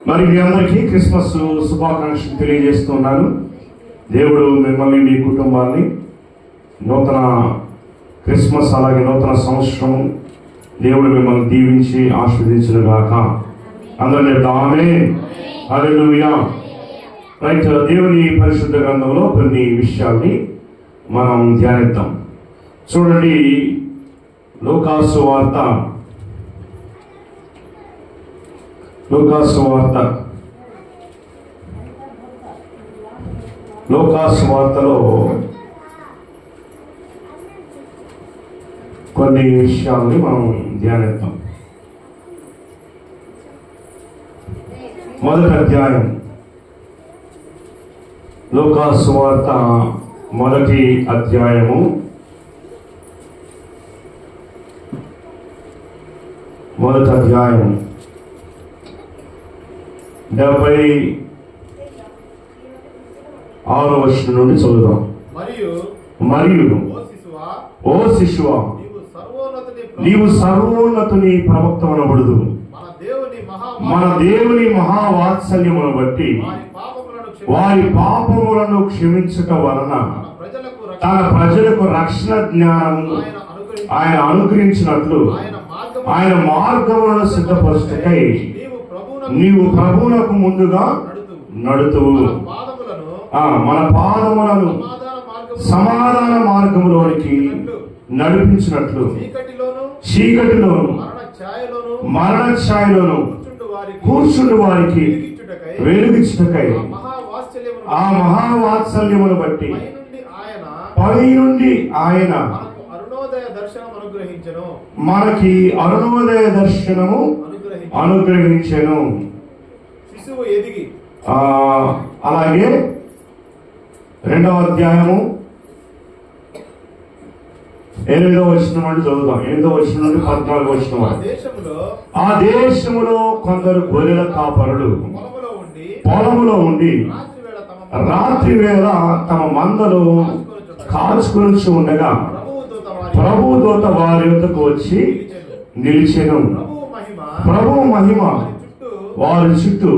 మరి మీ అందరికీ క్రిస్మస్ శుభాకాంక్షలు తెలియజేస్తున్నాను. దేవుడు మిమ్మల్ని, మీ కుటుంబాన్ని నూతన క్రిస్మస్ అలాగే నూతన సంవత్సరం దేవుడు మిమ్మల్ని దీవించి ఆశీర్వదించునుగాక. అందరూ ఆమేన్, హల్లెలూయా. రైట్, దేవుని పరిశుద్ధ గ్రంథంలో కొన్ని విషయాల్ని మనం ధ్యానిద్దాం. చూడండి, లూకాసు వార్త 'లో కొన్ని విషయాల్ని మనం ధ్యానిద్దాం. మొదటి అధ్యాయం, లూకాసు వార్త మొదటి అధ్యాయము 76వ వచనం నుండి చదువుదాం. మరియు ఓ శిశువా, నీవు సర్వోన్నతుని ప్రవక్తవనబడుదు. మన దేవుని మహావాత్సల్యమును బట్టి వారి పాపములను క్షమించుట వలన తన ప్రజలకు రక్షణ జ్ఞానము ఆయన అనుగ్రహించినట్లు ఆయన మార్గములను సిద్ధపరచుటకై నీవు ప్రభువునకు ముందుగా నడుతువు. మన పాదములను సమాధాన మార్గంలోనికి నడిపించినట్లు చీకటిలోను మరణ ఛాయలోను కూర్చుండు వారికి వెలుగిచ్చుటకై ఆ మహావాత్సల్యమును బట్టి పై నుండి ఆయన మనకి అరుణోదయ దర్శనము అనుగ్రహించెను. అలాగే 2వ అధ్యాయము 8వ వచనం నుండి చదువుతాం. 8వ వచనం నుండి 14వ వచనం. ఆ దేశములో కొందరు గొర్రెల కాపరులు పొలములో ఉండి రాత్రి వేళ తమ మందలు కాచుకొని ఉండగా ప్రభువు దూత వారి యొద్దకు వచ్చి నిలిచెను. ప్రభువు మహిమ వారి చుట్టూ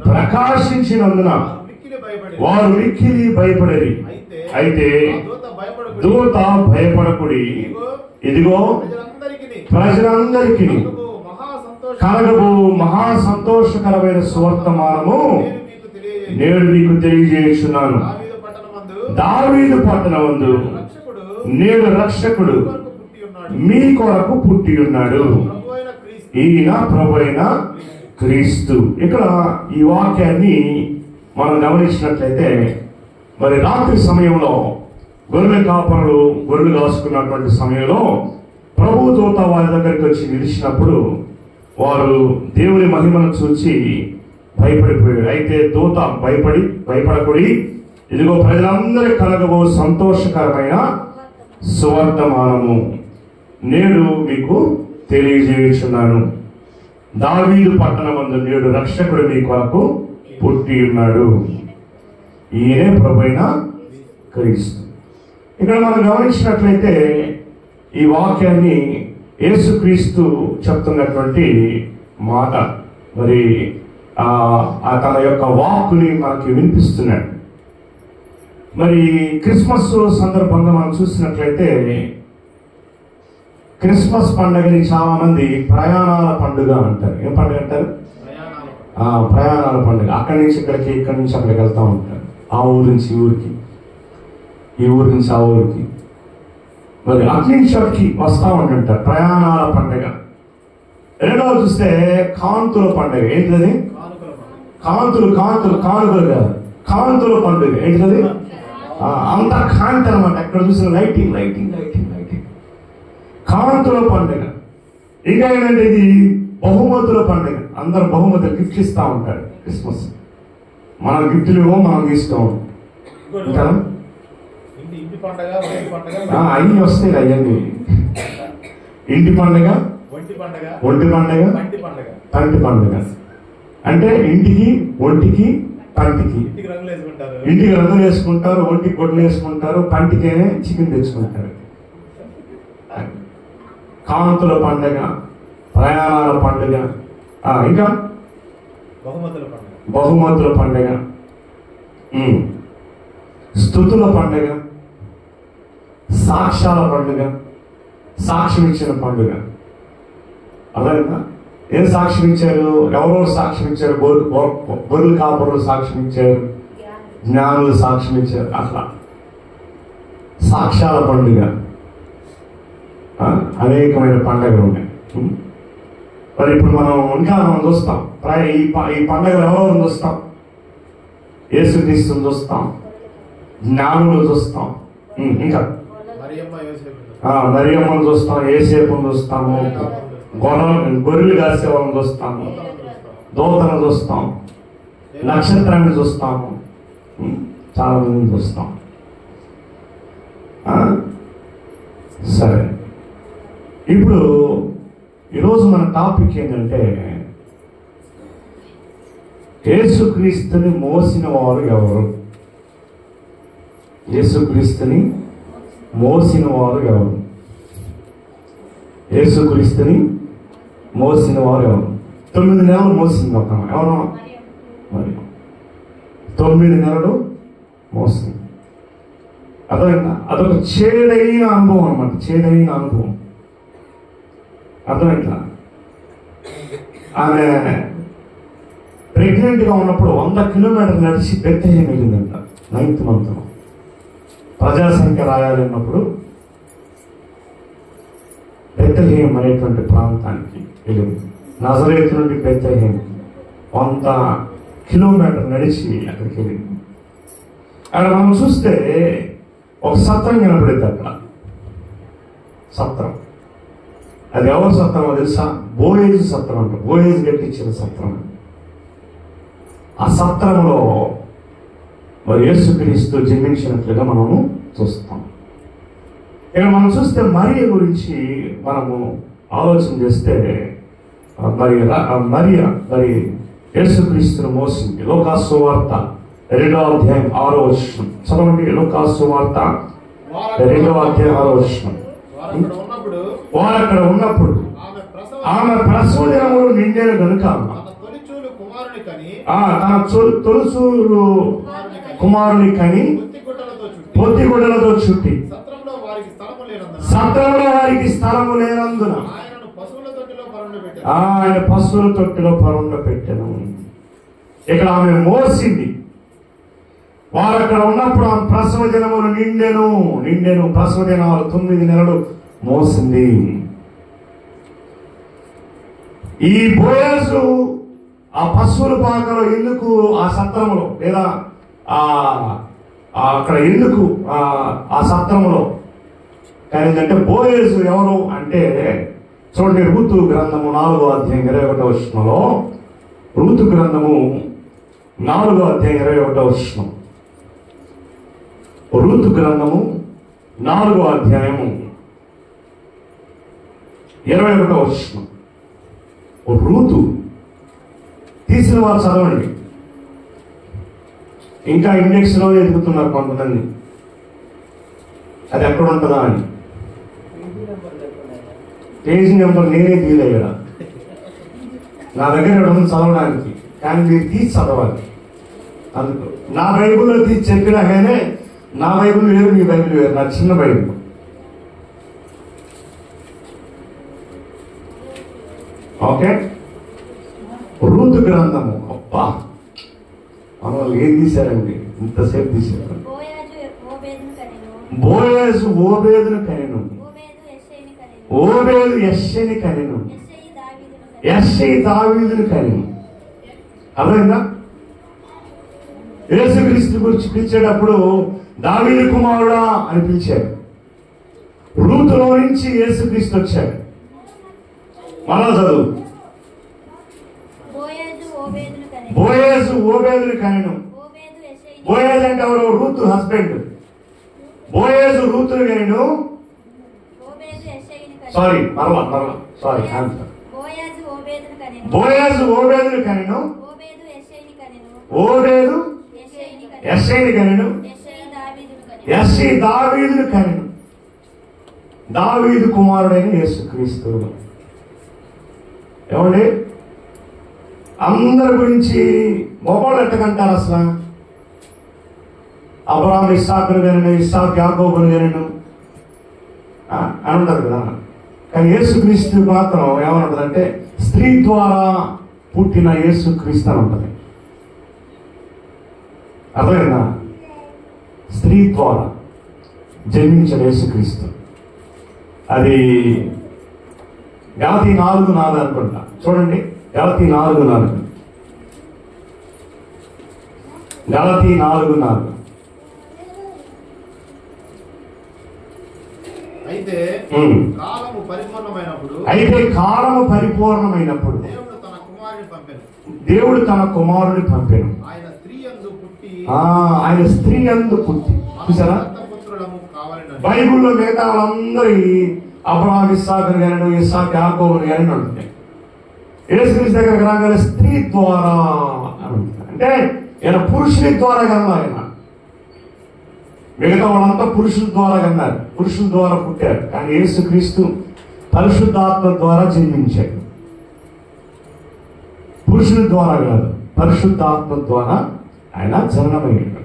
ప్రకాశించినందున వారు మిక్కిలి భయపడేది. అయితే దూత భయపడకుడి, ఇదిగో ప్రజలందరికీ కలగబో మహా సంతోషకరమైన సువర్తమానము నేను మీకు తెలియజేస్తున్నాను. దావీదు పట్టణమందు నేడు రక్షకుడు మీ కొరకు పుట్టి ఉన్నాడు, ఈయన ప్రభువైన క్రీస్తు. ఇక్కడ ఈ వాక్యాన్ని మనం గమనించినట్లయితే, మరి రాత్రి సమయంలో గొర్రెల కాపరులు గొర్రెలు కాసుకున్నటువంటి సమయంలో ప్రభు దూత వారి దగ్గరికి వచ్చి నిలిచినప్పుడు వారు దేవుని మహిమను చూసి భయపడిపోయారు. అయితే దూత భయపడకుడి, ఇదిగో ప్రజలందరి కలగబో సంతోషకరమైన సువర్తమానము నేడు మీకు తెలియజేయుచున్నాను. దావీదు పట్టణమందు నేడు రక్షకుడు మీ కొరకు పుట్టి ఉన్నాడు, ఈయనే ప్రభువైన క్రీస్తు. ఇక్కడ మనం గమనించినట్లయితే ఈ వాక్యాన్ని యేసుక్రీస్తు చెప్తున్నటువంటి మాట, మరి తన యొక్క వాక్కుని మనకి వినిపిస్తున్నాడు. మరి క్రిస్మస్ సందర్భంగా మనం చూసినట్లయితే క్రిస్మస్ పండుగని చాలా మంది ప్రయాణాల పండుగ అంటారు. ఏం పండుగ అంటారు? ప్రయాణాల పండుగ. అక్కడి నుంచి ఇక్కడికి, ఇక్కడి నుంచి అక్కడికి వెళ్తూ ఉంటారు. ఆ ఊరు నుంచి ఈ ఊరికి, ఈ ఊరి నుంచి ఆ ఊరికి, మరి అక్కడి నుంచి అక్కడికి వస్తూ ఉంటుంటారు. ప్రయాణాల పండుగ. రెండవది చూస్తే కాంతుల పండుగ. ఏంటిది? కాంతులు కాంతులు కానుకలు కాదు, కాంతుల పండుగ. ఏంటిది? అంత కాంతి అనమాట. ఎక్కడ చూసిన లైటింగ్ లైటింగ్ లైటింగ్ లైటింగ్. కాంతుల పండుగ. ఇంకా ఏంటంటే ఇది బహుమతుల పండుగ. అందరు బహుమతులు గిఫ్ట్ ఇస్తూ ఉంటారు. క్రిస్మస్ మన గిఫ్ట్లు ఏమో మనం తీసుకోం కదా, అన్నీ వస్తాయి. అవన్నీ ఇంటి పండుగ, ఒంటి పండుగ, తంటి పండుగ. అంటే ఇంటికి, ఒంటికి, పంటికి. ఇంటికి రంగులు వేసుకుంటారు, ఒంటికి గొడ్లు వేసుకుంటారు, పంటికేనే చికెన్ తెచ్చుకుంటారు. కాంతుల పండుగ, ప్రయాణాల పండుగ. ఇంకా బహుమతుల పండుగ, స్తుతుల పండుగ, సాక్ష్యాల పండుగ, సాక్ష్యం ఇచ్చిన పండుగ. అదేనా? ఏం సాక్ష్యం ఇచ్చారు? ఎవరో సాక్ష్యం ఇచ్చారు. గొర్రెలు కాపరులు సాక్ష్యం ఇచ్చారు, జ్ఞానులు సాక్ష్యం ఇచ్చారు. అట్లా సాక్ష్యాల పండుగ, అనేకమైన పండుగలు ఉన్నాయి. మరి ఇప్పుడు మనం చూస్తాం. ఈ పండుగలు ఎవరో చూస్తాం? యేసుక్రీస్తుని చూస్తాం, జ్ఞానులు చూస్తాం, ఇంకా మరియమ్మను చూస్తాం, యేసేపును చూస్తాము, గొర్రెలు కాసే వాళ్ళని చూస్తాము, దూతను చూస్తాం, నక్షత్రాన్ని చూస్తాము, చాలా మందిని చూస్తాం. సరే, ఇప్పుడు ఈరోజు మన టాపిక్ ఏంటంటే యేసుక్రీస్తుని మోసిన వారు ఎవరు? యేసుక్రీస్తుని మోసిన వారు ఎవరు? యేసుక్రీస్తుని మోసిన వారు ఎవరు? 9 నెలలు మోసింది ఒక ఎవరు? మరి 9 నెలలు మోసింది. అర్థమైందా? అదొక చేదైన అనుభవం అన్నమాట, చేదైన అనుభవం. అర్థమైందా? ఆమె ప్రెగ్నెంట్గా ఉన్నప్పుడు 100 కిలోమీటర్లు నడిచి బెత్లెహేమ్ వెళ్ళిందంట. 9th month ప్రజాసంఖ్య రాయాలన్నప్పుడు బెత్లెహేమ్ అనేటువంటి ప్రాంతానికి వెళ్ళింది. నజరేతు నుండి బెత్లెహేమ్ 100 కిలోమీటర్లు నడిచి అక్కడికి వెళ్ళింది. అక్కడ మనం చూస్తే ఒక సత్రం కనపడింది. అక్కడ సత్రం, అది ఎవరి సత్రం తెలుసా? బోయేజు సత్రం అంట. బోయేజు కట్టించిన సత్రం. ఆ సత్రంలో మరి యేసుక్రీస్తు జన్మించినట్లుగా మనము చూస్తాం. ఇక్కడ మనం చూస్తే మరియ గురించి మనము ఆలోచన చేస్తే మరి యేసుక్రీస్తును మోసింది. లూకాసు సువార్త 2వ అధ్యాయం 6వ వచనం చదవండి. లూకాసు సువార్త 2వ అధ్యాయం 6వ వచనం. వారు అక్కడ ఉన్నప్పుడు ఆమె ప్రసవ దినములు నిండిన గనుక తన తొలుచూరు కుమారుని కని పొత్తిగుడ్డలతో చుట్టి సత్రంలో వారికి స్థలము లేనందున ఆయన పశువుల తొట్టిలో పరుండ పెట్టెను. ఇక్కడ ఆమె మోసింది. వారు అక్కడ ఉన్నప్పుడు ఆమె ప్రసవ దినములు నిండెను. ప్రసవ దినాలు 9 నెలలు మోసింది. ఈ బోయజు ఆ పశువుల పాకలో ఎందుకు, ఆ సత్రములో లేదా అక్కడ ఎందుకు ఆ సత్రములో కానీ బోయజు ఎవరు అంటే చూడండి. రూతు గ్రంథము 4వ అధ్యాయం 21వ వచనంలో, రూతు గ్రంథము 4వ అధ్యాయం 21వ వచనం, రూతు గ్రంథము 4వ అధ్యాయము 21వ వచనం. రూతు తీసిన వారు చదవండి. ఇంకా ఇండెక్స్లో ఎదుగుతున్నారు కొంతమంది, అది ఎక్కడ ఉంటుందా అని. పేజీ నెంబర్ నేనే తీయలేదా, నా దగ్గర ఉంది చదవడానికి, కానీ మీరు తీసి చదవాలి. అందుకు నా బైబుల్లో తీసి చెప్పినా కానీ నా బైబుల్ వేరు, మీ బైబుల్ వేరు. నా చిన్న బైబుల్. ఓకే, రూతు గ్రంథము. అబ్బా, మనల్ని ఏం తీశారండి, ఇంతసేపు తీశారు. బోయజు ఓబేదును కనెను, ఓబేదు యెష్షయిని కనెను, యెష్షయి దావీదును కనెను. అర్థమైందా? యేసుక్రీస్తు గురించి పిలిచేటప్పుడు దావీదు కుమారుడా అని పిలిచారు. రూతులో నుంచి యేసుక్రీస్తు వచ్చాడు. మళ్ళా చదువు. బోయజు ఓబేదును కనెను. బోయజు అంటే ఎవరు? Ruth husband. బోయజు రూతును కనెను. సారీ, బోయజు ఓబేదును కనెను. ఓబేదు యెష్షయిని కనెను. యెష్షయి దావీదును కనెను. దావీదు కుమారుడైన యేసుక్రీస్తు. ఏమండి? అందరి గురించి మొగోళ్ళు ఎట్టకంటారు అసలు? అబ్రహాం ఇస్సాకును కనను, ఇస్సాకు యాకోబును కనను అని ఉంటుంది కదా. కానీ యేసుక్రీస్తు మాత్రం ఏమనుంటుంది అంటే స్త్రీ ద్వారా పుట్టిన యేసుక్రీస్తు అని ఉంటుంది. అర్థమైందా? స్త్రీ ద్వారా జన్మించిన యేసుక్రీస్తు. అది గలతీ 4:4 అనుకుంటా. చూడండి, గలతీ 4:4. గలతీ 4:4. అయితే కాలము పరిపూర్ణమైనప్పుడు దేవుడు తన కుమారుని పంపెను. ఆయన స్త్రీ యందు పుట్టి. చూసారా? బైబుల్లో మిగతా వాళ్ళందరి అబ్రహాం ఇస్సాకును గాను, ఇస్సాకు యాకోబును గాని ఉంటుంది. యేసుక్రీస్తు దగ్గరకు రాగానే స్త్రీ ద్వారా అంటే ఈయన పురుషుని ద్వారా కన్నా. ఆయన మిగతా వాళ్ళంతా పురుషుల ద్వారా కన్నారు, పురుషుల ద్వారా పుట్టారు. కానీ యేసుక్రీస్తు పరిశుద్ధాత్మ ద్వారా జన్మించాడు. పురుషుని ద్వారా కాదు, పరిశుద్ధాత్మ ద్వారా ఆయన జననమయ్యాడు.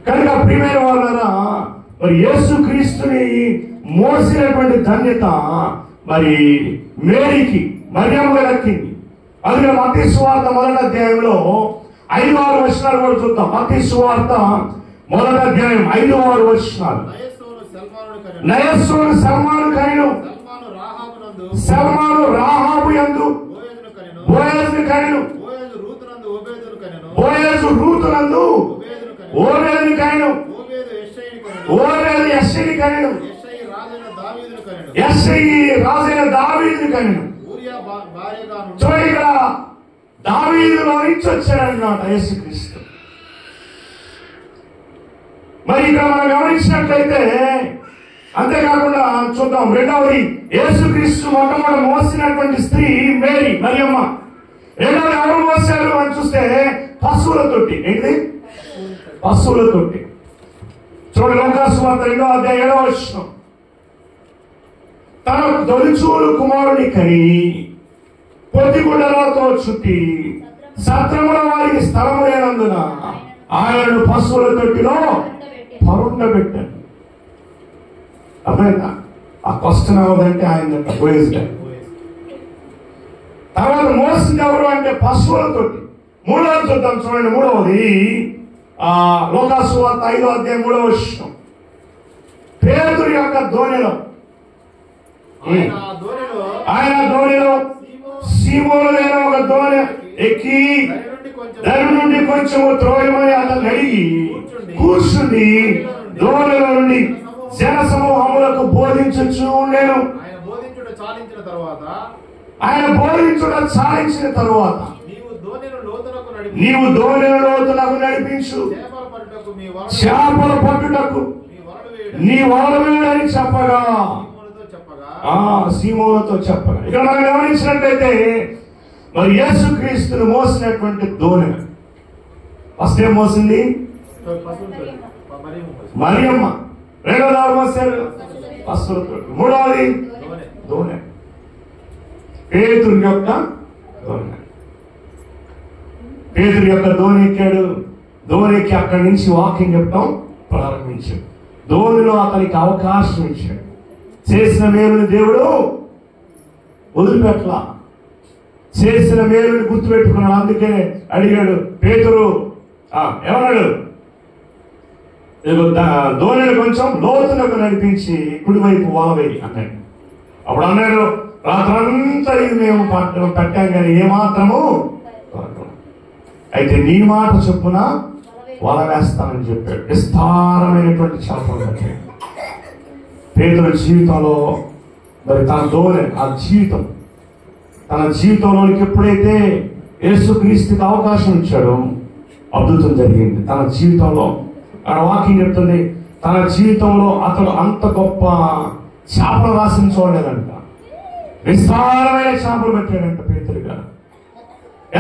కనుక ప్రియమైన వాళ్ళరా, మరి యేసుక్రీస్తుని మోసినటువంటి ధన్యత మరి మేరీకి, మరియమ్మకు దక్కింది. అందుకే మత్తయి సువార్త 1వ అధ్యాయంలో 5-6 వచనాలు కూడా చూద్దాం. మత్తయి సువార్త 1వ అధ్యాయం 5-6 వచనాలు. నయస్సోను సల్మాను కనెను, సల్మాను రాహాబు యందు బోయజును కనెను, బోయజు రూతునందు ఓబేదును కనెను, ఓబేదు యెష్షయిని కనెను, యెష్షయి రాజైన దావీదును కనెను. చూడండి, ఇక్కడ దావీదులో నుంచి వచ్చాడన్నమాట యేసుక్రీస్తు. మరి ఇక్కడ మనం గమనించినట్లయితే, అంతేకాకుండా చూద్దాం, రెండవది యేసుక్రీస్తు మొట్టమొదటి మోసినటువంటి స్త్రీ మేరీ, మరియమ్మ. రెండవది ఎవరు మోసారు అని చూస్తే పశువుల తొట్టి. ఏంటిది? పశువుల తొట్టి. చూడండి, లూకా సువార్త 2వ అధ్యాయం 7వ వచనం. తన తొలిచూలు కుమారుని కని పొత్తిగుడ్డలతో చుట్టి సత్రముల వారికి స్థలము లేనందున ఆయనను పశువుల తొట్టిలో పరుండబెట్టాడు. అర్థమైందా? ఆ క్వశ్చన్ అవ్వదంటే ఆయన పోయేది. తర్వాత మోసింది ఎవరు అంటే పశువుల తొట్టి. మూడవది చూద్దాం, చూడండి. మూడవది లూకా సువార్త 5వ అధ్యాయం 3వ వచనం. పేతురు యొక్క దోణిలో, ఆయన దోణిలో సీమోను లేని ఒక దోణి ఎక్కి దాని నుండి కొంచెం త్రోయమని అతను అడిగి కూర్చుండి దోణిలో నుండి జన సమూహములకు బోధించు ఉండేను. ఆయన బోధించుట చాలించిన తరువాత నీవు దోణిలో లోతునకు నడిపించు, చేపల పట్టుటకు నీ వలలు వేయని చెప్పగా సీమోనుతో చెప్పగా. ఇక్కడ మనం గమనించినట్లయితే మరి యేసుక్రీస్తును మోసినటువంటి దోణి ఫస్ట్ ఏం మోసింది? మరియమ్మ. రెండవది ఎవరు మోసారు? పశువుల తొట్టి. మూడవది దోణి, పేతురు యొక్క దోణి. పేతురు యొక్క దోణి ఎక్కాడు. దోణికి అక్కడి నుంచి వాకింగ్ చెప్పడం ప్రారంభించాడు. దోణిలో అతనికి అవకాశం ఇచ్చాడు. చేసిన మేలుని దేవుడు వదిలిపెట్టలా, చేసిన మేలుని గుర్తుపెట్టుకున్నాడు. అందుకే అడిగాడు పేతురు, ఏమన్నాడు? దోణిని కొంచెం లోతులకు నడిపించి కుడివైపు వలవేయి అన్నాడు. అప్పుడు అన్నాడు, రాత్రంతా ఇది మేము పెట్టాం కానీ ఏమాత్రము అయితే నీ మాట చొప్పున వల వేస్తానని చెప్పాడు. విస్తారమైనటువంటి చేపలు పట్టాడు. పేతురు జీవితంలో మరి తన దోణి, ఆ జీవితం, తన జీవితంలోనికి ఎప్పుడైతే యేసుక్రీస్తుకి అవకాశం ఇచ్చాడో అద్భుతం జరిగింది తన జీవితంలో. ఆ వాక్యం చెప్తుంది, తన జీవితంలో అతడు అంత గొప్ప చేపలు రాసిన చూడలేదంట. విస్తారమైన చేపలు పెట్టాడంట పేతురుగా.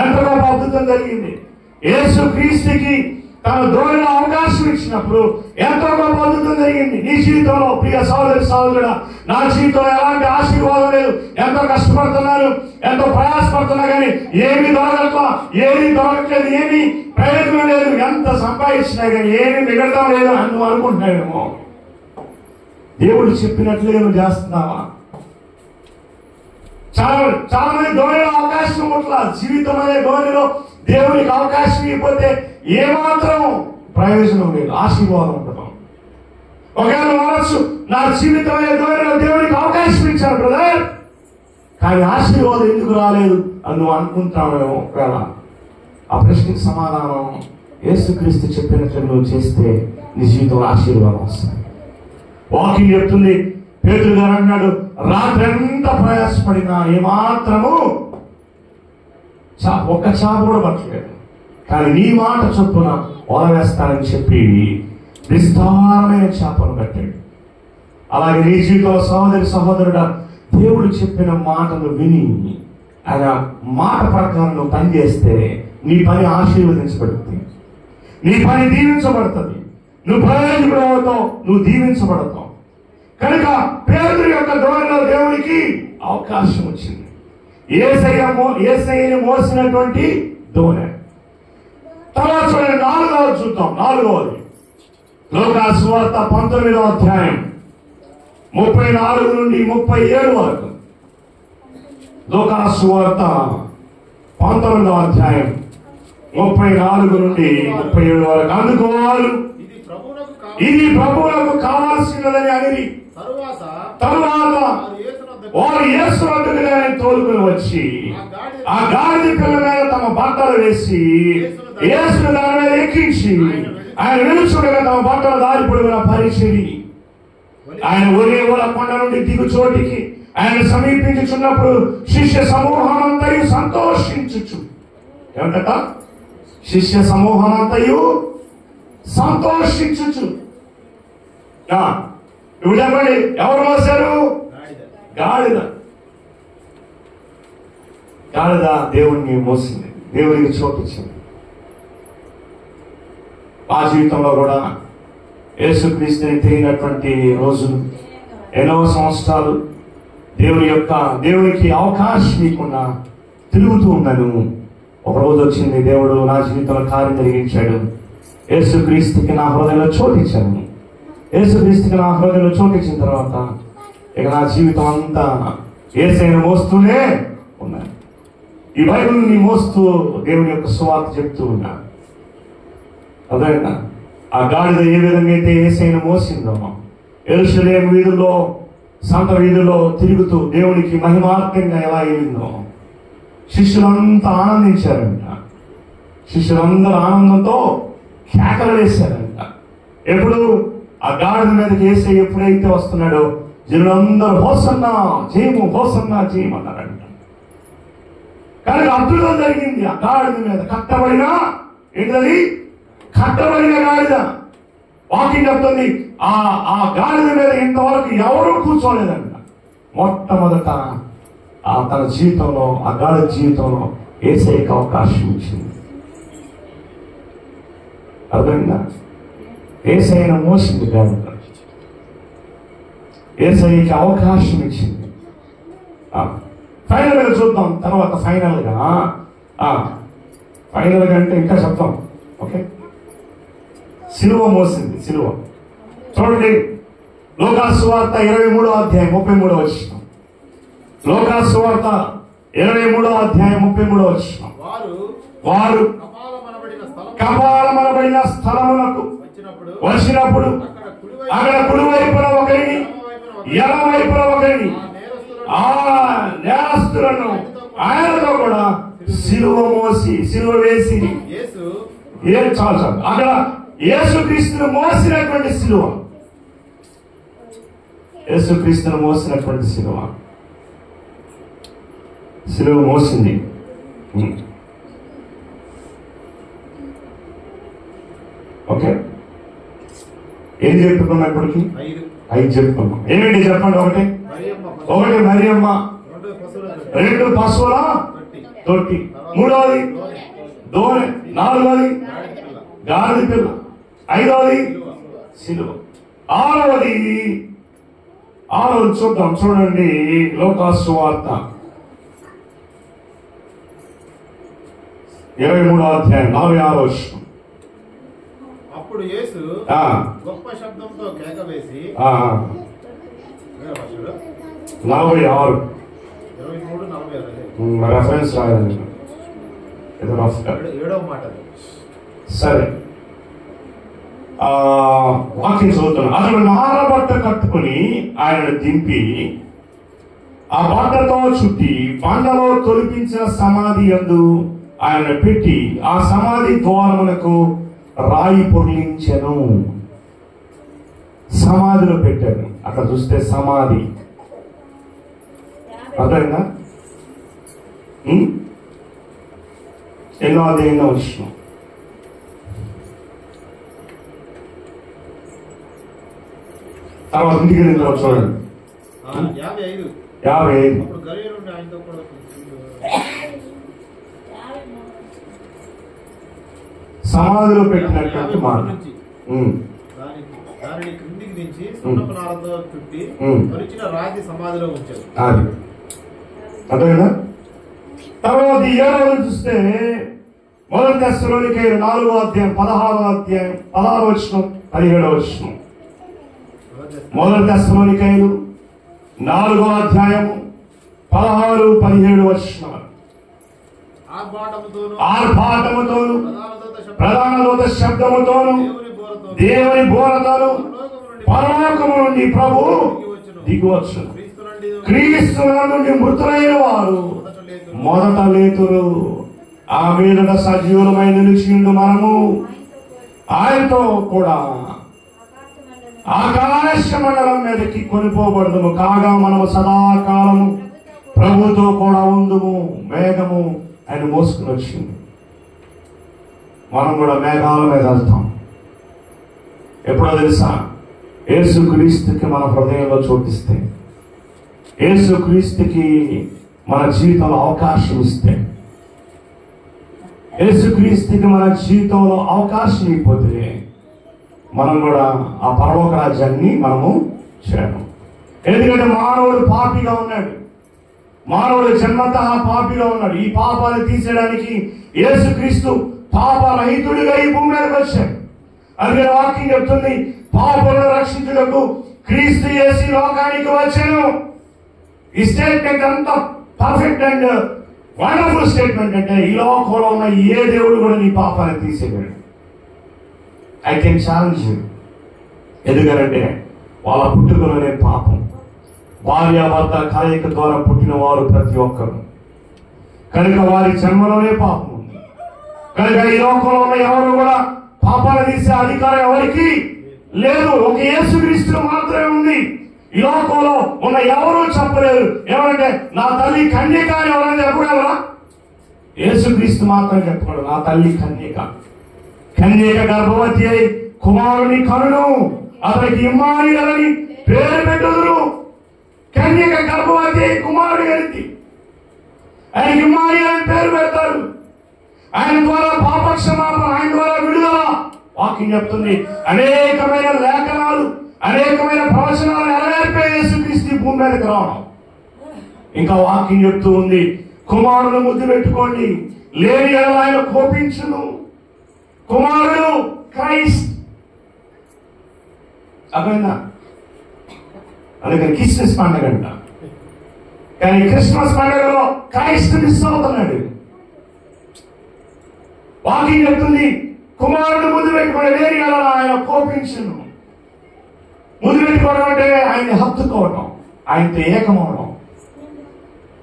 ఎంత గొప్ప అద్భుతం జరిగింది. యేసుక్రీస్తుకి తన ధోరణిలో అవకాశం ఇచ్చినప్పుడు ఎంతో గొప్ప అద్భుతం జరిగింది. నీ జీవితంలో ప్రియ సహోదరి సహోదరుడా, నా జీవితంలో ఎలాంటి ఆశీర్వాదం లేదు. ఎంతో కష్టపడుతున్నాను, ఎంతో ప్రయాసపడుతున్నా కానీ ఏమీ దొరకట్లేదు, ఏమీ ప్రయోజనం లేదు. ఎంత సంపాదించినా కానీ ఏమీ మిగలడం లేదు అని నువ్వు అనుకుంటున్నావేమో. దేవుడు చెప్పినట్లుగా నువ్వు చేస్తున్నావా? చాలా మంది ధోరణిలో అవకాశం ఇవ్వట్లా. జీవితం అనే ధోరణిలో దేవునికి అవకాశం ఇవ్వకపోతే ఏమాత్రం ప్రయోజనం లేదు, ఆశీర్వాదం ఉండదు. ఒకవేళ అనొచ్చు, నా జీవితం అనే ధోరణిలో దేవునికి అవకాశం ఇచ్చాను బ్రదర్, కానీ ఆశీర్వాదం ఎందుకు రాలేదు అని నువ్వు అనుకుంటావేమో. ఒకవేళ ఆ ప్రశ్నకి సమాధానం యేసుక్రీస్తు చెప్పినట్లు నువ్వు చేస్తే నీ జీవితంలో ఆశీర్వాదం వస్తుంది. వాకింగ్ చెప్తుంది, పేతురు గారు అన్నాడు, రాత్రి ఎంత ప్రయాసపడినా ఏమాత్రము ఒక్క చాప కూడా పట్టలేదు, కానీ నీ మాట చొప్పున వలవేస్తానని చెప్పి విస్తారమైన చేపను కట్టాడు. అలాగే నీ జీవితంలో సహోదరి సహోదరుడా, దేవుడు చెప్పిన మాటను విని ఆయన మాట ప్రకారం నువ్వు పని చేస్తే నీ పని ఆశీర్వదించబడుతుంది, నీ పని దీవించబడుతుంది, నువ్వు ప్రయోజకుడు అవుతావు, నువ్వు దీవించబడతావు. కనుక పేతురు యొక్క ధోరణిలో దేవునికి అవకాశం వచ్చింది. యేసయ్యను మోసినటువంటి ధోరణి. తర్వాత చూడండి, 4వది చూద్దాం. 4వది లూకా సువార్త 19వ అధ్యాయం 34 నుండి 37 వరకు. లూకా సువార్త 19వ అధ్యాయం 34 నుండి 37 వరకు. అందుకు వారు ఇది ప్రభువులకు కావాల్సినదని అని తరువాత వారు యేసు వద్దకు తోలుకుని వచ్చి ఆ గాడిద పిల్ల మీద తమ బట్టలు వేసి యేసును దాని మీద ఎక్కించి ఆయన నిలుచుండగా తమ బట్టలు దారి పొడుగున పరిచిరి. ఆయన ఒలీవల కొండ నుండి దిగు చోటికి ఆయన సమీపించుచున్నప్పుడు శిష్య సమూహమంతయు సంతోషించుచు. ఏమంటట? శిష్య సమూహమంతయు సంతోషించుచు. ఇప్పుడు చెప్పండి, ఎవరు మోసారు? గాడిద. గాడిద దేవుణ్ణి మోసింది, దేవునికి చోటిచ్చింది. ఆ జీవితంలో కూడా యేసుక్రీస్తుని తిరిగినటువంటి రోజులు, ఎన్నో సంవత్సరాలు దేవునికి అవకాశం ఇవ్వకుండా తిరుగుతూ ఉన్నాను. ఒక రోజు వచ్చింది, దేవుడు నా జీవితంలో కార్యం జరిగించాడు. యేసుక్రీస్తుకి నా హృదయంలో చోటిచ్చాను. యేసుక్రీస్తుకి నా హృదయంలో చోటిచ్చిన తర్వాత ఇక నా జీవితం అంతా యేసయ్యను మోస్తూనే ఉన్నాను. ఈ బైబిల్ని మోస్తూ దేవుని యొక్క సువార్త చెప్తూ ఉన్నా. అదైనా ఆ గాడిద ఏ విధంగా అయితే యేసయ్యను మోసిందో, యెరూషలేము వీధుల్లో, సంత వీధుల్లో తిరుగుతూ దేవునికి మహిమార్గంగా ఎలా వెళ్ళిందో శిష్యులంతా ఆనందించారంట. శిష్యులందరూ ఆనందంతో కేకలు వేశారంట. ఎప్పుడు ఆ గాడిద మీదకి యేసయ్య ఎప్పుడైతే వస్తున్నాడో జనులందరూ హోసన్నా జయము, హోసన్నా జయము అన్నారంట. కానీ అద్భుతం జరిగింది. ఆ గాడిద మీద కట్టబడిన ఏంటది? కట్టబడిన గాడిద. వాకింగ్ చెప్తుంది, ఆ గాడిద మీద ఇంతవరకు ఎవరూ కూర్చోలేదంట. మొట్టమొదట తన జీవితంలో, ఆ గాడిద జీవితంలో యేసయ్యకి అవకాశం ఇచ్చింది. అర్థమైందా? యేసయ్యను మోసింది గాడిద, యేసయ్యకి అవకాశం ఇచ్చింది. ఫైనల్ గా చూద్దాం. తర్వాత ఫైనల్ గా అంటే ఇంకా చెప్తాం. ఓకే, సిలువ మోసింది. సిలువ చూడండి, లూకా సువార్త 23వ అధ్యాయం 33వ వచనం. లూకా సువార్త 23వ అధ్యాయం 33వ వచనం. వారు కపాలమనబడిన స్థలమునకు వచ్చినప్పుడు అక్కడ కుడివైపున ఒకరిని, ఎడమ వైపున ఒకరిని, ఆ నేరస్తులను ఆయనతో కూడా సిలువ వేసి చాలు అక్కడ యేసుక్రీస్తును మోసినటువంటి సిలువ, యేసుక్రీస్తును మోసినటువంటి సిలువ మోసింది. ఓకే, ఏం చెప్పుకున్నప్పటికీ 5 చెప్పుకున్నాం. ఏమిటి చెప్పండి? ఒకటి మరియమ్మ, 2 పశువుల తొట్టి, 3వది దోణె, 4వది గాడిద పిల్ల. ఐదవది సిలువ. ఆరవది చూద్దాం, చూడండి. లోకాసు సువార్త 23వ అధ్యాయం 46వ వచనం. అప్పుడు యేసు గొప్ప శబ్దంతో కేక వేసి 46 రెఫరెన్స్ రాయాలి. ఏడవ మాట. సరే, వాక్యం చదువుతున్నాను. అతను నారబట్ట కట్టుకుని ఆయనను దింపి ఆ బట్టతో చుట్టి బండలో తొలిపించిన సమాధి యందు ఆయన పెట్టి ఆ సమాధి ద్వారమునకు రాయి పొర్లించెను. సమాధిలో పెట్టారు. అక్కడ చూస్తే సమాధి అర్థమైందా? ఎన్నో అధ్యాయంలో వచ్చినాం. తర్వాత ఇంటికి వెళ్ళిన తర్వాత చూడండి 55. సమాధిలో పెట్టినట్టు మాట. దానిని క్రిందికి దించి సున్నపు నారతో చుట్టి పరిచిన రాతి సమాధిలో ఉంచారు. అది అదేనా? తర్వాత 7వ చూస్తే మొదటి తెస్సలోనికైలు 4వ అధ్యాయం 16వ అధ్యాయం 16వ వచనం 17వ వచనం. మొదటి తెస్సలోనికైలు 4వ అధ్యాయము 16, 17 వచనాలు. ఆర్భాటముతోను ప్రధాన దూత శబ్దముతోను దేవుని బోరతోను పరలోకము నుండి ప్రభు దిగువచ్చు. క్రీస్తు నుండి మృతులైన వారు మొదట లేతురు. ఆ మీదట సజీవులమై నిలిచిండు మనము ఆయనతో కూడా ఆకాశ మండలం మీదకి కొనిపోబడదుము. కాగా మనము సదాకాలము ప్రభుతో కూడా ఉందుము. మేఘము ఆయన మోసుకుని వచ్చింది. మనం కూడా మేఘాల మీద వెళ్తాం. ఎప్పుడో తెలుసా? యేసు క్రీస్తుకి మన హృదయంలో చోటిస్తే, యేసు క్రీస్తుకి మన జీవితంలో అవకాశం ఇస్తే, యేసు క్రీస్తుకి మన జీవితంలో అవకాశం ఇవ్వకపోతే మనం కూడా ఆ పరలోక రాజ్యాన్ని మనము చేయడం. ఎందుకంటే మానవుడు పాపిగా ఉన్నాడు. మానవుడు జన్మతః పాపిగా ఉన్నాడు. ఈ పాపాన్ని తీసేయడానికి యేసుక్రీస్తు పాపరహితుడిగా ఈ భూమి మీదకి వచ్చాడు. అందుకే వాక్యం చెప్తుంది, పాపలను రక్షించుటకు క్రీస్తు యేసు లోకానికి వచ్చాను. ఈ స్టేట్మెంట్ అంతా పర్ఫెక్ట్ అండ్ వండర్ఫుల్ స్టేట్మెంట్. అంటే ఈ లోకంలో ఉన్న ఏ దేవుడు కూడా నీ పాపాన్ని తీసేయలేడు. I can challenge you. ఎందుకంటే వాళ్ళ పుట్టుకలోనే పాపం. భార్యాభర్త కలయిక ద్వారా పుట్టిన వారు ప్రతి ఒక్కరు కనుక వారి జన్మలోనే పాపం ఉంది. కనుక ఈ లోకంలో ఉన్న ఎవరు కూడా పాపాలు తీసే అధికారం ఎవరికి లేదు. ఒక యేసుక్రీస్తులో మాత్రమే ఉంది. ఈ లోకంలో ఉన్న ఎవరు చెప్పలేరు. ఏమంటే నా తల్లి కన్యక అని ఎవరైనా చెప్పగలరా? యేసుక్రీస్తు మాత్రం చెప్పగలరు. నా తల్లి కన్యక. కన్యక గర్భవతి అయి కుమారుని కనును అతనికి ఇమ్మానుయేలు అని పేరు పెట్టుదురు. కన్యక గర్భవతి అయి కుమారుడు కలిగి ఆయన ఇమ్మానుయేలు అని పేరు పెడతారు. ఆయన ద్వారా పాపక్షమాపణ, ఆయన ద్వారా విడుదల. వాక్యం చెప్తుంది అనేకమైన లేఖనాలు, అనేకమైన ప్రవచనాలు నెరవేర్పే యేసుక్రీస్తు భూమి మీదకి రావడం. ఇంకా వాక్యం చెప్తూ ఉంది, కుమారుడు ముద్దు పెట్టుకోండి, లేని ఎడల ఆయన కోపించును. కుమారుడు క్రైస్ట్. అర్థమైందా? అందుకని క్రిస్మస్ పండుగ అంట. కానీ క్రిస్మస్ పండుగలో క్రైస్ట్ మిస్ అవుతున్నాడు. వాక్యం చెప్తుంది కుమారుడు ముద్దు పెట్టుకోండి, లేని ఎడల ఆయన కోపించును. ముద్దు పెట్టుకోవడం అంటే ఆయన్ని హత్తుకోవడం, ఆయనతో ఏకమవడం.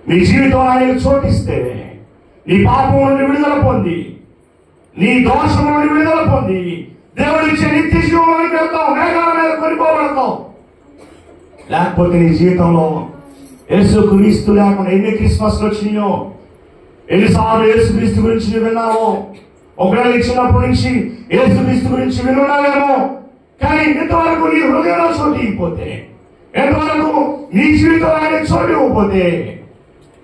నీ జీవితంలో ఆయనకు చోటిస్తే నీ పాపం నుండి విడుదల పొంది, నీ దోషం నుండి విడుదల పొంది దేవుడు ఇచ్చే నిత్య జీవంలోకి వెళ్తావు. మేఘాల మీద కొనిపోబడతావు. లేకపోతే నీ జీవితంలో యేసుక్రీస్తు లేకుండా ఎన్ని క్రిస్మస్లు వచ్చినాయో, ఎన్నిసార్లు యేసుక్రీస్తు గురించి విన్నావో. ఒకవేళ చిన్నప్పటి నుంచి యేసుక్రీస్తు గురించి వినున్నావేమో, కానీ ఎంతవరకు నీ హృదయంలో చోటు ఇవ్వకపోతే, ఎంతవరకు నీ జీవితంలో ఆయన చోటు ఇవ్వకపోతే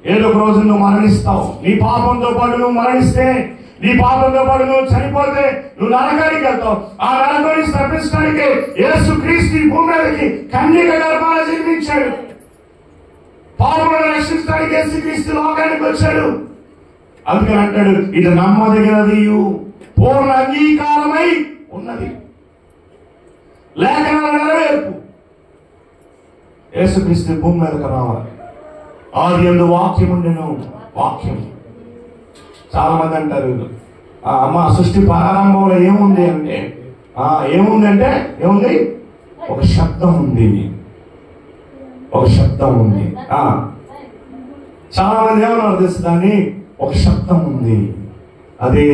ఏదో ఒక రోజు నువ్వు మరణిస్తావు. నీ పాపంతో పాటు నువ్వు మరణిస్తే నీ పాపంతో పాటు నువ్వు చనిపోతే నువ్వు నరకానికి వెళ్తావు. ఆ నరకాన్ని తప్పించడానికి యేసుక్రీస్తు ఈ భూమి మీదకి కన్యక గర్భాన జన్మించాడు. పాపలను రక్షించడానికి యేసుక్రీస్తు లోకానికి వచ్చాడు. అందుకని అంటాడు, ఇది నమ్మదగినది, పూర్ణ అంగీకారమై ఉన్నది, లేఖనాల నెరవేర్పు. యేసుక్రీస్తు భూమి మీదకి రావాలి. ఆది యందు వాక్యం ఉండెను, వాక్యం. చాలా మంది అంటారు, అమ్మ సృష్టి ప్రారంభంలో ఏముంది అంటే ఏముంది, ఒక శబ్దం ఉంది, ఒక శబ్దం ఉంది. చాలా మంది ఏమన్నారు తెలుసు, దాన్ని ఒక శబ్దం ఉంది, అదే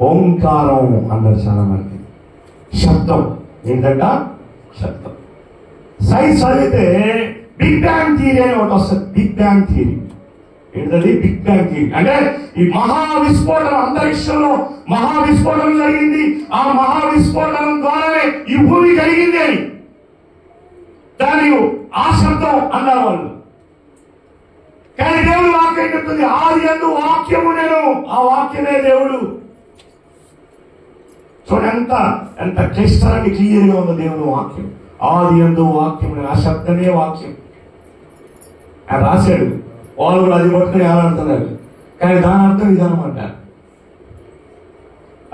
ఓంకారం అన్నారు చాలా మంది. శబ్దం ఏంటంట, శబ్దం. సైన్స్ చదివితే బిగ్ బ్యాంగ్ థియరీ అని ఒకటి వస్తుంది. బిగ్ బ్యాంగ్ థియరీ ఏంటది? బిగ్ బ్యాంగ్ థియరీ అంటే ఈ మహావిస్ఫోటనం, అంతరిక్షంలో మహావిస్ఫోటనం జరిగింది, ఆ మహావిస్ఫోటనం ద్వారానే ఈ భూమి కలిగింది అని దాని ఆ శబ్దం అన్నారు వాళ్ళు. కానీ దేవుడు వాక్యం చెప్తుంది, ఆది యందు వాక్యము నేను, ఆ వాక్యమే దేవుడు. చూడండి ఎంత క్లిష్టంగా క్లియర్గా ఉంది దేవుని వాక్యం. ఆది యందు వాక్యము నేను, ఆ శబ్దమే వాక్యం. ఆయన రాశాడు, వాళ్ళు కూడా అది పట్టుకుని ఏలాడుతున్నారు. కానీ దాని అర్థం ఇదనమాట.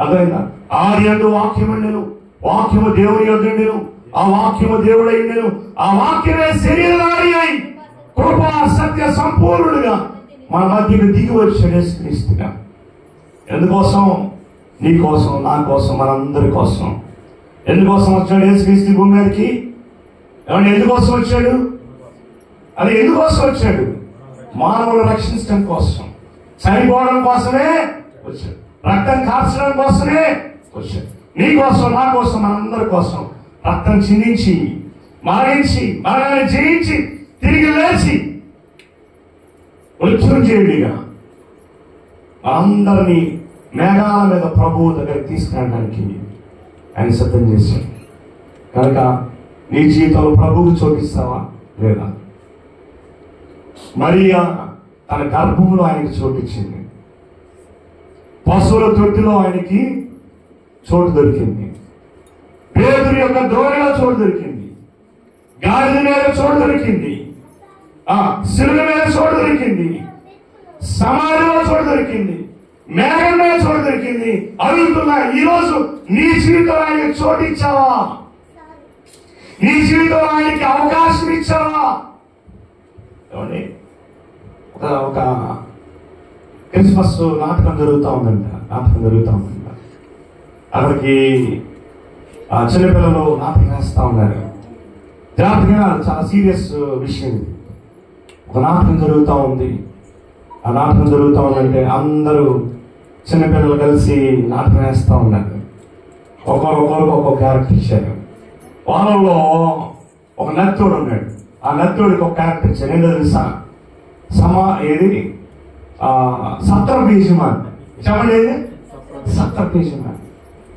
అర్థమైందా? ఆది యందు వాక్యము నేను, వాక్యము దేవుని యొద్దుండెను, ఆ వాక్యము దేవుడైండెను, ఆ వాక్యమే శరీరధారి అయి కృపా సత్య సంపూర్ణుడుగా మన మధ్యకు దిగి వచ్చాడు యేసుక్రీస్తుగా. ఎందుకోసం? నీ కోసం, నా కోసం, మనందరి కోసం. ఎందుకోసం వచ్చాడు యేసుక్రీస్తు భూమి మీదకి? ఏమంటే ఎందుకోసం వచ్చాడు? అది ఎందుకోసం వచ్చాడు? మానవులు రక్షించడం కోసం, చనిపోవడం కోసమే వచ్చాడు, రక్తం కార్చడం కోసమే వచ్చాడు. నీ కోసం, నా కోసం, మనందరి కోసం రక్తం చిందించి, మరణించి, మరణాన్ని జయించి, తిరిగి లేచి మృత్యుంజయుడిగా మనందరినీ మేఘాల మీద ప్రభువు దగ్గరికి తీసుకెళ్ళడానికి ఆయన సిద్ధం చేశాడు. కనుక నీ జీవితంలో ప్రభువుకు చోటిస్తావా లేదా? మరియా తన గర్భంలో ఆయనకి చోటిచ్చింది, పశువుల తొట్టిలో ఆయనకి చోటు దొరికింది, పేదరి యొక్క దోణిలో చోటు దొరికింది, గాడిద మీద చోటు దొరికింది, శిలువ మీద చోటు దొరికింది, సమాధిలో చోటు దొరికింది, మేఘం మీద చోటు దొరికింది. అడుగుతున్నా, ఈరోజు నీ జీవితంలో ఆయనకి చోటు ఇచ్చావా? నీ జీవితంలో ఆయనకి అవకాశం ఇచ్చావా? ఒక క్రిస్మస్ నాటకం జరుగుతూ ఉందంట. అక్కడికి చిన్నపిల్లలు నాటకం వేస్తూ ఉన్నారు. జాగ్రత్తగా, చాలా సీరియస్ విషయం. ఒక నాటకం జరుగుతూ ఉంది. ఆ నాటకం జరుగుతూ ఉందంటే అందరూ చిన్నపిల్లలు కలిసి నాటకం వేస్తూ ఉన్నారు. ఒకరికి ఒక్కొక్క క్యారెక్టర్ ఇచ్చారు. వాళ్ళలో ఒక నత్తోడు ఉన్నాడు. ఆ నత్తోడికి ఒక క్యారెక్టర్ ఇచ్చారు. ఏంటో తెలుసా? సప్తర్పీజమాన్. చెప్పండి, ఏది? సప్తర్పీజమాన్.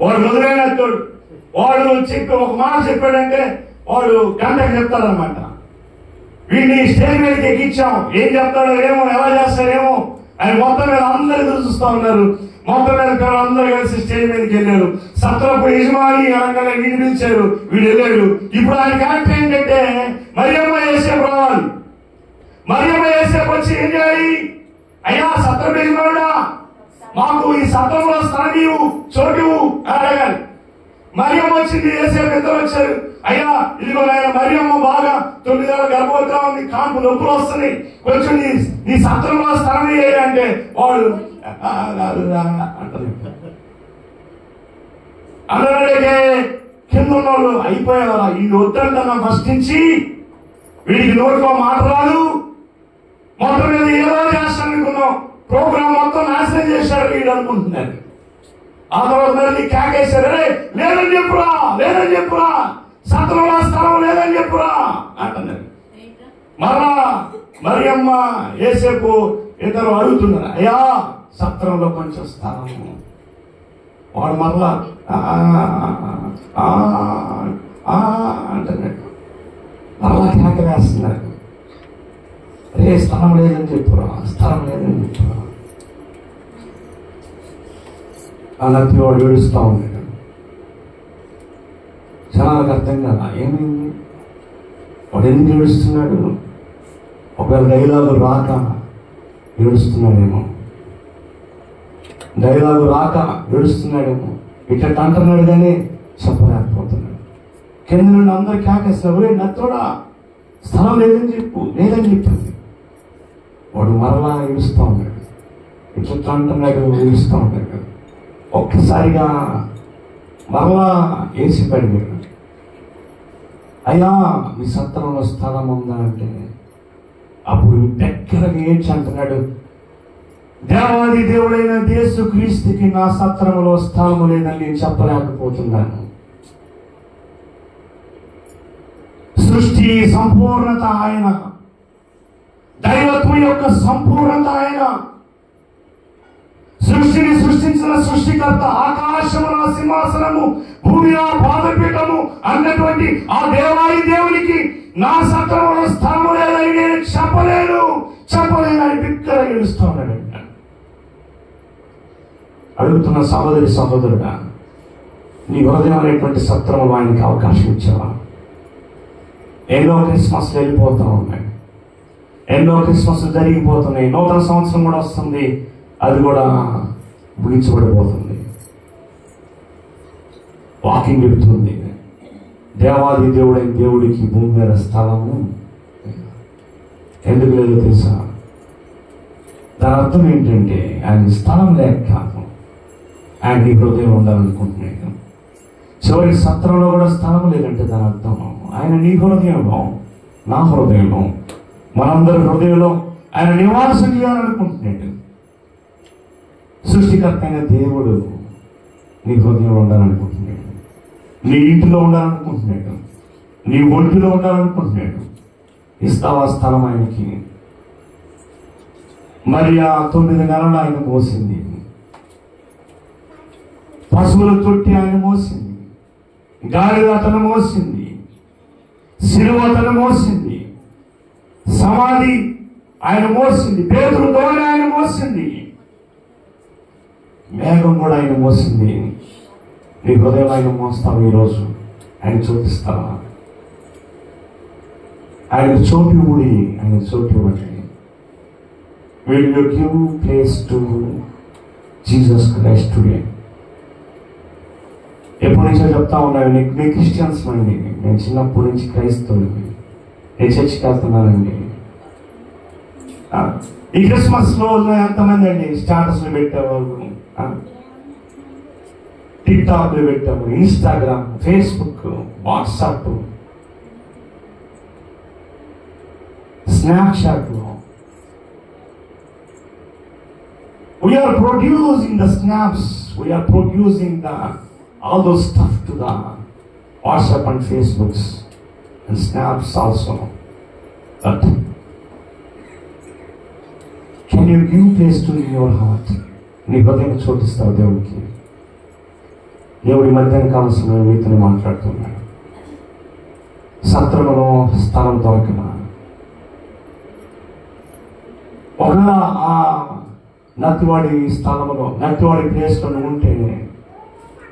వాడు మొదలైన నత్తోడు. వాడు చెప్పి ఒక మాట చెప్పాడంటే వాడు గంటకు చెప్తాడనమాట. వీడిని స్టేజ్ మీదకి ఎక్కించాం, ఏం చెప్తాడో ఏమో, ఎలా చేస్తాడేమో ఆయన మొత్తం మీద అందరూ చూస్తూ ఉన్నారు. మొత్తం మీద అందరూ కలిసి స్టేజ్ మీదకి వెళ్ళారు. సత్రపు యజమాని అనగానే వీడు పిలిచారు, వీడు వెళ్ళాడు. ఇప్పుడు ఆయన క్యారెక్టర్ ఏంటంటే మరియమ్మ యేసేపు రావాలి. మరియమ్మ యేసేపు వచ్చి ఏం చేయాలి? అయ్యా సత్రపు యజమానుడా, మాకు ఈ సత్రంలో స్థానివు, చోటు అని అడగాలి. మరియమ్మ వచ్చింది, యేసేపు ఇద్దరు వచ్చారు. అయ్యా ఇదిగో ఆయన మరియమ్మ బాగా 9 నెలల గర్భవతిగా ఉంది, కాన్పు నొప్పులు వస్తున్నాయి, కొంచెం నీ సత్రంలో స్థలం ఇయ్యాలి అంటే వాడు అన్నడే కింద ఉన్నోళ్ళు అయిపోయారా, ఈ వద్దంటున్నా ఫస్ట్ నుంచి వీడికి నోటికో మాట రాదు, మొత్తం మీద ఏదో చేస్తాను అనుకున్నాం, ప్రోగ్రామ్ మొత్తం నాశనం చేశాడు వీడు అనుకుంటున్నారు. ఆ తర్వాత మళ్ళీ కేకేశారు, లేదని చెప్పురా సత్రంలో స్థలం లేదని చెప్పురా అంటున్నారు. మరలా మరియమ్మ యేసేపు ఇద్దరు అడుగుతున్నారు, అయ్యా సత్రంలో కొంచెం స్థలం. వాడు మరలా అంటున్నాడు. మరలా కేకలేస్తున్నారు, స్థలం లేదని చెప్పురా. ఆ నత్తివాడు ఏడుస్తూ ఉన్నాడు. జనాలకు అర్థం కాదా ఏమైంది, వాడు ఎందుకు ఏడుస్తున్నాడు? ఒకవేళ డైలాగు రాక ఏడుస్తున్నాడేమో, డైలాగు రాక ఏడుస్తున్నాడేమో, ఇట్లా అంటున్నాడు కానీ చెప్పలేకపోతున్నాడు. కింద నుండి అందరు కేకేస్తున్నారు, నత్తోడా స్థలం లేదని చెప్పింది. వాడు మరలా ఏడుస్తూ ఉన్నాడు, ఇట్లా అంటున్నాడు, ఏడుస్తూ ఉన్నాడు. ఒక్కసారిగా మరలా ఏసి పడిపోయాడు. అయ్యా మీ సత్రంలో స్థలం ఉందా అంటే అప్పుడు దగ్గరగా ఏడ్చి అంటున్నాడు, దేవాది దేవుడైన యేసుక్రీస్తుకి నా సత్రంలో స్థలము లేదని నేను చెప్పలేకపోతున్నాను. సృష్టి సంపూర్ణత ఆయన, దైవత్వం యొక్క సంపూర్ణత ఆయన, సృష్టిని సృష్టించిన సృష్టికర్త, ఆకాశమున సింహాసనము భూమిలో పాదపీఠము అన్నటువంటి ఆ దేవాది దేవునికి నా సత్రంలో స్థలము లేదని నేను చెప్పలేను అని బిగ్గరగా ఏడుస్తూ ఉన్నాడు. అడుగుతున్న సహోదరుడా, నీ హృదయం అనేటువంటి సత్రంలో ఆయనకి అవకాశం ఇచ్చావా? ఎన్నో క్రిస్మస్లు వెళ్ళిపోతూ ఉన్నాయి, ఎన్నో క్రిస్మస్లు జరిగిపోతున్నాయి, నూతన సంవత్సరం కూడా వస్తుంది, అది కూడా ముగించబడిపోతుంది. వాకింగ్ చెబుతుంది, దేవాది దేవుడైన దేవుడికి భూమి మీద స్థలము ఎందుకు లేదో తెలుసా? దాని అర్థం ఏంటంటే ఆయన స్థలం లేక కాదు, ఆయన నీ హృదయం ఉండాలనుకుంటున్నాడు. చివరికి సత్రంలో కూడా స్థలం లేదంటే దాని అర్థం ఆయన నీ హృదయంలో, నా హృదయంలో, మనందరి హృదయంలో ఆయన నివాసం చేయాలనుకుంటున్నాడు. సృష్టికర్త అయిన దేవుడు నీ హృదయంలో ఉండాలనుకుంటున్నాడు, నీ ఇంటిలో ఉండాలనుకుంటున్నాడు, నీ ఒంటిలో ఉండాలనుకుంటున్నాడు. ఇస్తావా స్థలం ఆయనకి? మరి ఆ 9 నెలలు ఆయన మోసింది, పశువుల తొట్టి ఆయన మోసింది, గాడిద అతను మోసింది, సిలువ అతను మోసింది, సమాధి ఆయన మోసింది, పేతురు దోణ ఆయన మోసింది, మేఘం కూడా ఆయన మోసింది. నీ హృదయం ఆయన మోస్తావు. ఈరోజు ఆయన చూపిస్తావా? ఆయన చోటు ఊడి, ఆయన చోటు ఇవ్వండి. Will you give place to Jesus Christ today? ఎప్పటి నుంచో చెప్తా ఉన్నాను, మీ క్రిస్టియన్స్ అండి, నేను చిన్నప్పటి నుంచి క్రైస్తవుని, నేను చర్చికి వెళ్తున్నానండి. ఈ క్రిస్మస్ రోజు ఎంతమంది అండి స్టాటస్లు పెట్టేవాళ్ళు, టిక్టాక్లు పెట్టాము, ఇన్స్టాగ్రామ్, ఫేస్బుక్, వాట్సాప్, స్నాప్చాట్లో. We are producing the snaps, we are producing all those stuff to the WhatsApp and Facebooks and snaps also. But can you give place to your heart? నీ హృదయం చోటిస్తావు దేవుడికి. దేవుడి మధ్యాహ్నం కావాల్సిన మీతో మాట్లాడుతున్నాడు. సత్రంలో స్థలం దొరకనా? ఒకవేళ ఆ నత్తివాడి స్థలంలో, నత్తివాడి ప్లేస్లో నువ్వు ఉంటే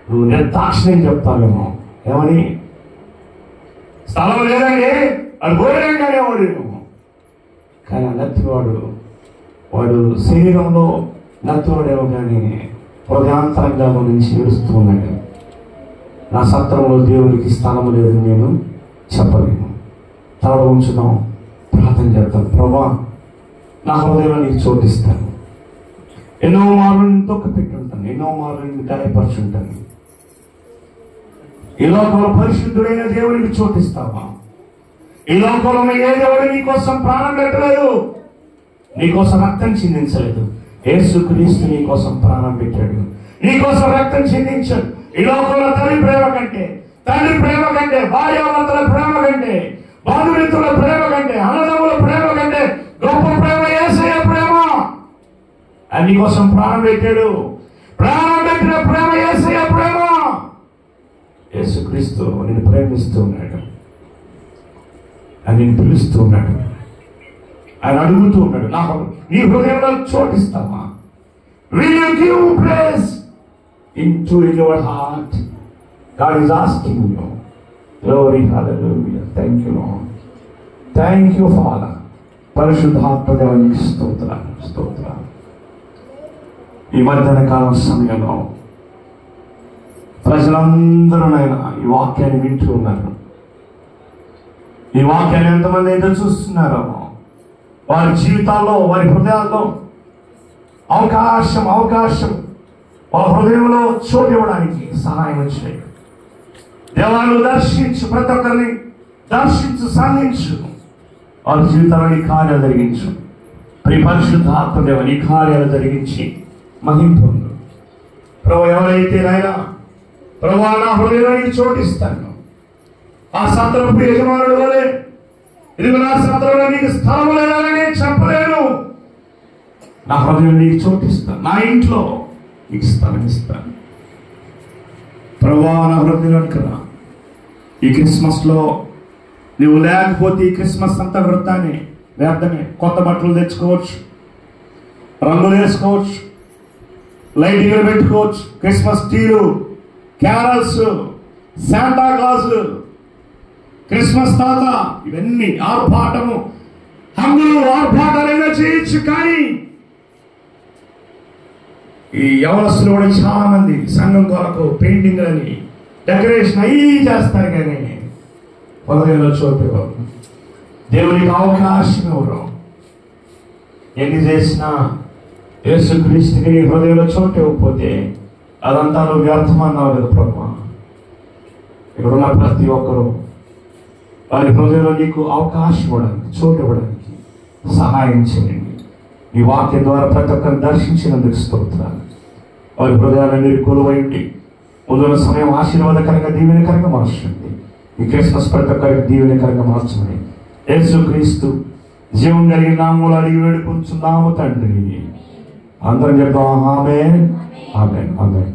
నువ్వు నిర్దాక్షిణ్యం చెప్తావేమో. ఏమని? స్థలం లేదండి, అది పోయాగానే వాడు. కానీ ఆ నత్తివాడు, వాడు శరీరంలో నత్తివాడేమో కానీ హృదయాంతరంగా నుంచి ఏడుస్తూ ఉన్నాడు. నా సత్రంలో దేవునికి స్థలము లేదని నేను చెప్పలేను. తల ఉంచుదాం, ప్రార్థన చేద్దాం. ప్రభా, నా హృదయంలో నీకు చోటిస్తాను. ఎన్నో మార్లు నేను తొక్కపెట్టుంటాను, ఎన్నో మార్లు నేను గాయపరుచుంటాను. ఈ లోకంలో పరిశుద్ధుడైన దేవునికి చోటిస్తావా? ఈ లోకంలో ఏ దేవుడు నీకోసం ప్రాణం పెట్టలేదు, నీకోసం రక్తం చిందించలేదు. యేసుక్రీస్తు నీకోసం ప్రాణం పెట్టాడు, నీకోసం రక్తం చిందించాడు. ఈ లోకంలో తల్లి ప్రేమ కంటే, తండ్రి ప్రేమ కంటే, భార్యాభర్తల ప్రేమ కంటే, బంధుమిత్రుల ప్రేమ కంటే, అన్నదమ్ముల ప్రేమ కంటే గొప్ప ప్రేమ యేసయ్య ప్రేమ. ఆయన నీకోసం ప్రాణం పెట్టాడు. ప్రాణం పెట్టిన ప్రేమ యేసయ్య ప్రేమ. యేసుక్రీస్తు నిన్ను ప్రేమిస్తూ ఉన్నాడు, ఆయన నిన్ను పిలుస్తూ ఉన్నాడు, ఆయన అడుగుతూ ఉన్నాడు, నాకు నీ హృదయంలో చోటిస్తావా? Will you give place into your heart. God is asking you. Glory, hallelujah. Thank you, Lord. Thank you, Father. పరిశుద్ధాత్మ దేవునికి స్తోత్రాలు, స్తోత్రాలు. ఈ మధ్యాహ్న కాలం సమయంలో ప్రజలందరూ ఈ వాక్యాన్ని వింటూ ఉన్నారు. ఈ వాక్యాన్ని ఎంతమంది ఎదురు చూస్తున్నారో వారి జీవితాల్లో, వారి హృదయాల్లో అవకాశం వాళ్ళ హృదయంలో చోటు ఇవ్వడానికి సహాయం చేయండి. దేవాలను దర్శించు, ప్రతి ఒక్కరిని దర్శించు, సంధించు, వారి జీవితంలో నీ కార్యాలు జరిగించు. పరిశుద్ధాత్మ దేవ నీ కార్యాలు జరిగించి మహిమ పొందు. ప్రభు, ఎవరైతే నాయనా ప్రభు నా హృదయానికి చోటిస్తాను, ఆ సత్రపు యజమానుడు వలె ఇదిగో నా సత్రంలో నీకు స్థలం లేదని నేను చెప్పలేను. నా హృదయం నీకు చోటిస్తాను, నా ఇంట్లో నీకు స్థలం ఇస్తాను. ప్రభా నా హృదయానికి రా. ఈ క్రిస్మస్లో నువ్వు లేకపోతే ఈ క్రిస్మస్ అంతా వృత్తాన్ని, వ్యర్థమే. కొత్త బట్టలు తెచ్చుకోవచ్చు, రంగులు వేసుకోవచ్చు, లైటింగ్లు పెట్టుకోవచ్చు, క్రిస్మస్ ట్రీలు, క్యారల్స్, శాంటా క్లాజులు, క్రిస్మస్ తాత, ఇవన్నీ ఆర్భాటము, హంగులు, ఆర్భాటాలైనా చేయొచ్చు. కానీ ఈ యవనస్తులు కూడా చాలా మంది సంఘం కొరకు పెయింటింగ్ అని, డెకరేషన్ అవి చేస్తారు. కానీ హృదయంలో చోటు ఇవ్వరు. దేవునికి అవకాశం ఇవ్వరు. ఎన్ని చేసినా యేసుక్రీస్తుకి నీ హృదయంలో చోటు ఇవ్వకపోతే అదంతా నువ్వు వ్యర్థమన్నావు కదా ప్రభు. ఇక్కడున్న ప్రతి ఒక్కరూ వారి హృదయంలో నీకు అవకాశం ఇవ్వడానికి, చోటు ఇవ్వడానికి సహాయం చేయండి. ఈ వాక్యం ద్వారా ప్రతి ఒక్కరిని దర్శించినందుకు స్తోత్రాలు. వారి హృదయాలన్నీ కొలువైండి. ముందున్న సమయం ఆశీర్వాదకరంగా, దీవెనకరంగా మార్చండి. ఈ క్రిస్మస్ ప్రతి ఒక్కరికి దీవెనకరంగా మార్చమని యేసుక్రీస్తు జీవం కలిగిన నామములో అడిగి వేడుకుంటున్నాము తండ్రి. అందరం చెప్తాం ఆమేన్, ఆమేన్, ఆమేన్.